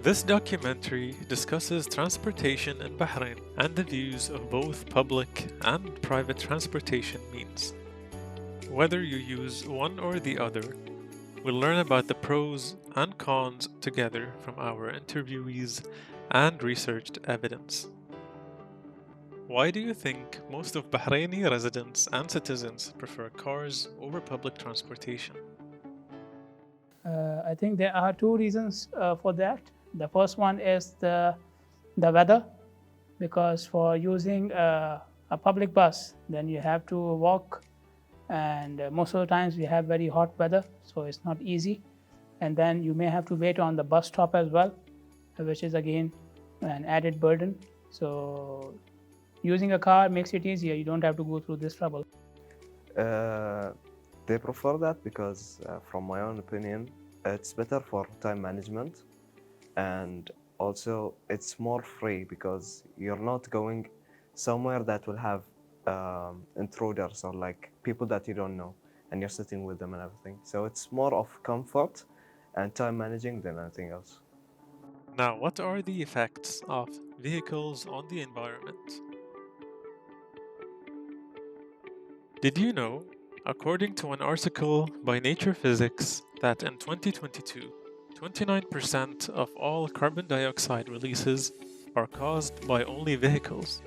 This documentary discusses transportation in Bahrain and the views of both public and private transportation means. Whether you use one or the other, we'll learn about the pros and cons together from our interviewees and researched evidence. Why do you think most of Bahraini residents and citizens prefer cars over public transportation? I think there are two reasons for that. The first one is the weather, because for using a public bus, then you have to walk, and most of the times we have very hot weather, so it's not easy. And then you may have to wait on the bus stop as well, which is again an added burden. So using a car makes it easier. You don't have to go through this trouble. Uh, they prefer that because, from my own opinion, it's better for time management, and also it's more free because you're not going somewhere that will have intruders or like people that you don't know, and you're sitting with them and everything. So it's more of comfort and time managing than anything else. Now, what are the effects of vehicles on the environment? Did you know, according to an article by Nature Physics, that in 2022, 29% of all carbon dioxide releases are caused by only vehicles?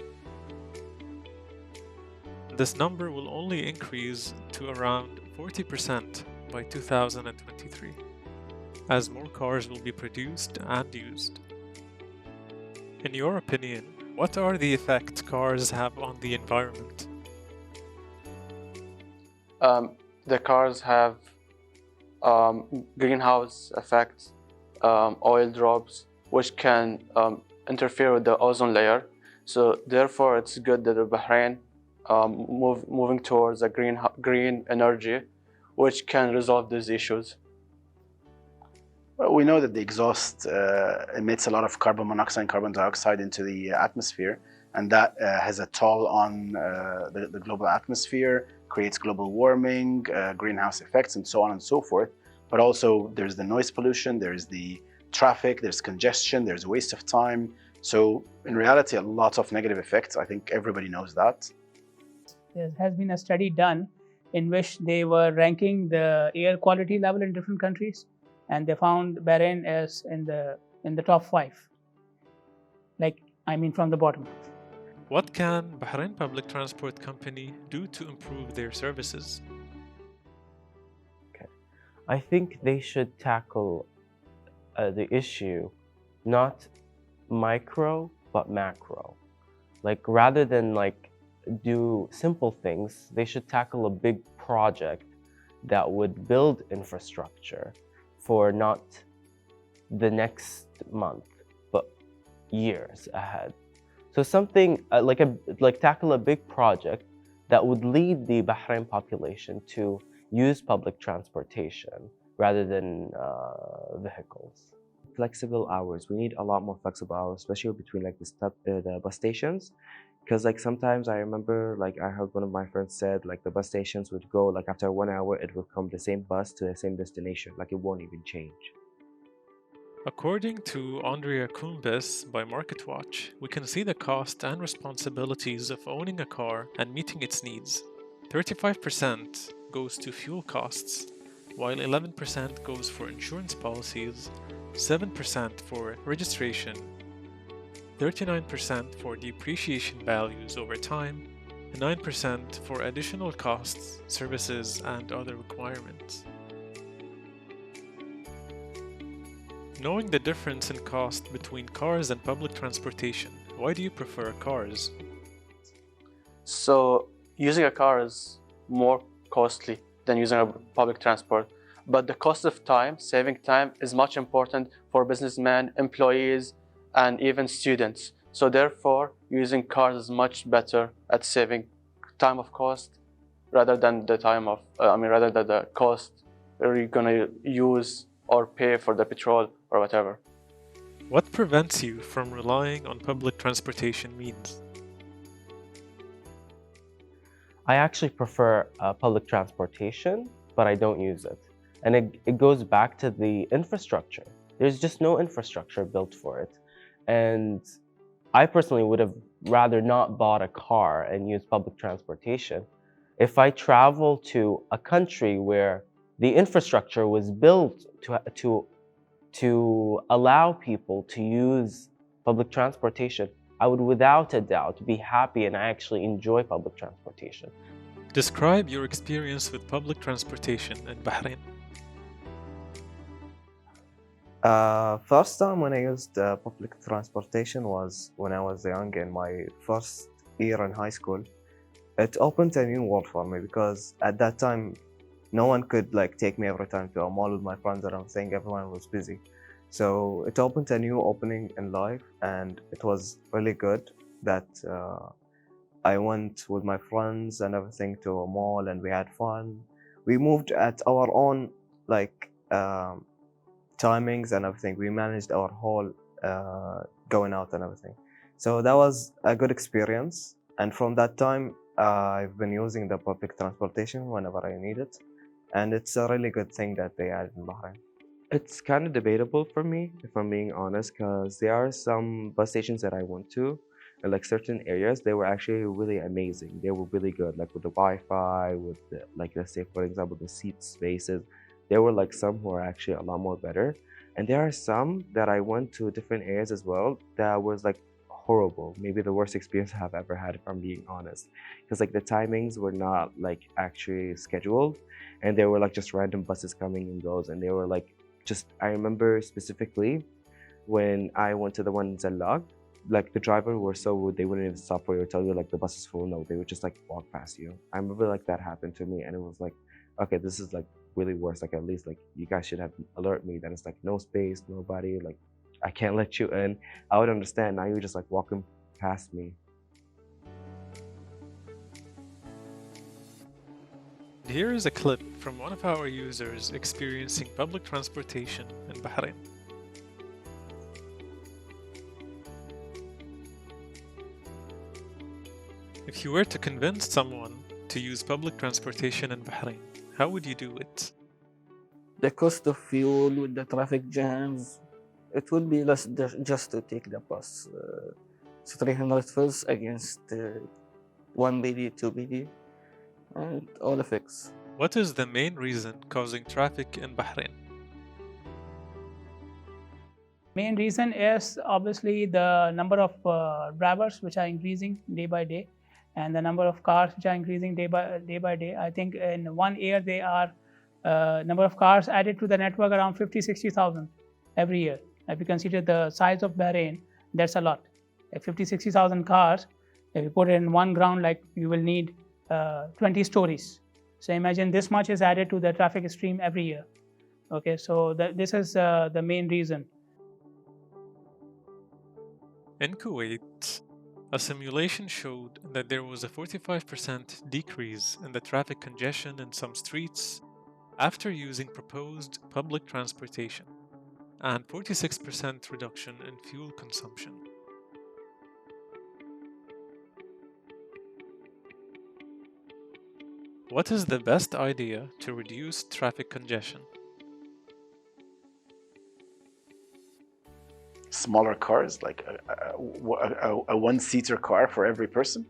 This number will only increase to around 40% by 2023, as more cars will be produced and used. In your opinion, what are the effects cars have on the environment? The cars have greenhouse effects, oil drops, which can interfere with the ozone layer. So therefore, it's good that Bahrain moving towards a green energy, which can resolve these issues. Well, we know that the exhaust emits a lot of carbon monoxide and carbon dioxide into the atmosphere, and that has a toll on the global atmosphere, creates global warming, greenhouse effects, and so on and so forth. But also there's the noise pollution, there's the traffic, there's congestion, there's waste of time. So in reality, a lot of negative effects. I think everybody knows that. There has been a study done in which they were ranking the air quality level in different countries, and they found Bahrain as in the top 5. From the bottom. What can Bahrain Public Transport Company do to improve their services? I think they should tackle the issue not micro but macro. Like rather than do simple things, they should tackle a big project that would build infrastructure for not the next month but years ahead. So something tackle a big project that would lead the Bahrain population to use public transportation rather than vehicles. Flexible hours. We need a lot more flexible hours, especially between the bus stations. Because sometimes I remember I heard one of my friends said the bus stations would go after 1 hour it would come the same bus to the same destination, it won't even change. According to Andrea Kumbis by MarketWatch, we can see the cost and responsibilities of owning a car and meeting its needs. 35% goes to fuel costs, while 11% goes for insurance policies, 7% for registration, 39% for depreciation values over time, and 9% for additional costs, services, and other requirements. Knowing the difference in cost between cars and public transportation, why do you prefer cars? So using a car is more costly than using a public transport. But the cost of time, saving time, is much important for businessmen, employees, and even students. So therefore, using cars is much better at saving time of cost rather than the cost you're gonna use or pay for the petrol or whatever. What prevents you from relying on public transportation means? I actually prefer public transportation, but I don't use it. And it goes back to the infrastructure. There's just no infrastructure built for it. And I personally would have rather not bought a car and used public transportation. If I travel to a country where the infrastructure was built to allow people to use public transportation, I would without a doubt be happy and I actually enjoy public transportation. Describe your experience with public transportation in Bahrain. First time when I used public transportation was when I was young in my first year in high school. It opened a new world for me because at that time, no one could like take me every time to a mall with my friends and everything. Everyone was busy. So it opened a new opening in life, and it was really good that I went with my friends and everything to a mall and we had fun. We moved at our own like timings and everything. We managed our whole going out and everything. So that was a good experience. And from that time, I've been using the public transportation whenever I need it. And it's a really good thing that they added in Bahrain. It's kind of debatable for me, if I'm being honest, because there are some bus stations that I went to, and like certain areas, they were actually really amazing. They were really good, like with the Wi-Fi, with the, like let's say for example the seat spaces. There were like some who are actually a lot more better, and there are some that I went to different areas as well that was like horrible. Maybe the worst experience I've ever had, if I'm being honest, because like the timings were not like actually scheduled, and there were like just random buses coming and goes, and they were like just. I remember specifically when I went to the one in Zallag, like the driver were so rude. They wouldn't even stop for you or tell you like the bus is full. No, they would just like walk past you. I remember like that happened to me, and it was like, okay, this is like really worse. Like at least like you guys should have alert me that it's like no space, nobody, like I can't let you in. I would understand. Now you're just like walking past me. Here is a clip from one of our users experiencing public transportation in Bahrain. If you were to convince someone to use public transportation in Bahrain, how would you do it? The cost of fuel with the traffic jams, it would be less just to take the bus. It's 300 fils against 1 BD, 2 BD, and all effects. What is the main reason causing traffic in Bahrain? Main reason is obviously the number of drivers which are increasing day by day, and the number of cars which are increasing day by day. I think in 1 year they are number of cars added to the network around 50-60,000 every year. If you consider the size of Bahrain, that's a lot. Like 50-60,000 cars, if you put it in one ground, like you will need 20 stories. So imagine this much is added to the traffic stream every year. Okay, so this is the main reason. In Kuwait, a simulation showed that there was a 45% decrease in the traffic congestion in some streets after using proposed public transportation, and 46% reduction in fuel consumption. What is the best idea to reduce traffic congestion? Smaller cars, like a one-seater car for every person,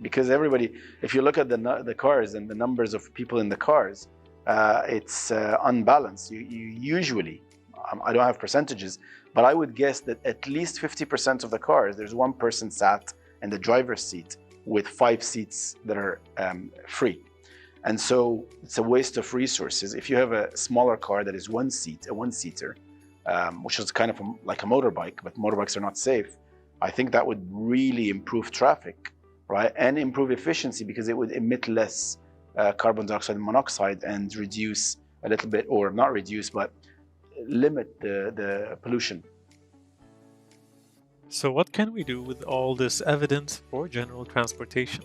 because everybody, if you look at the cars and the numbers of people in the cars, it's unbalanced. You usually, I don't have percentages, but I would guess that at least 50% of the cars, there's one person sat in the driver's seat with 5 seats that are free. And so it's a waste of resources. If you have a smaller car that is one seat, a one-seater, which is kind of like a motorbike, but motorbikes are not safe, I think that would really improve traffic, right? And improve efficiency, because it would emit less carbon dioxide and monoxide and reduce a little bit, or not reduce, but limit the pollution. So what can we do with all this evidence for general transportation?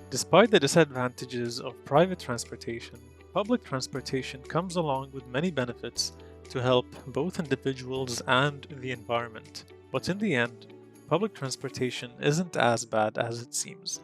Despite the disadvantages of private transportation, public transportation comes along with many benefits to help both individuals and the environment. But in the end, public transportation isn't as bad as it seems.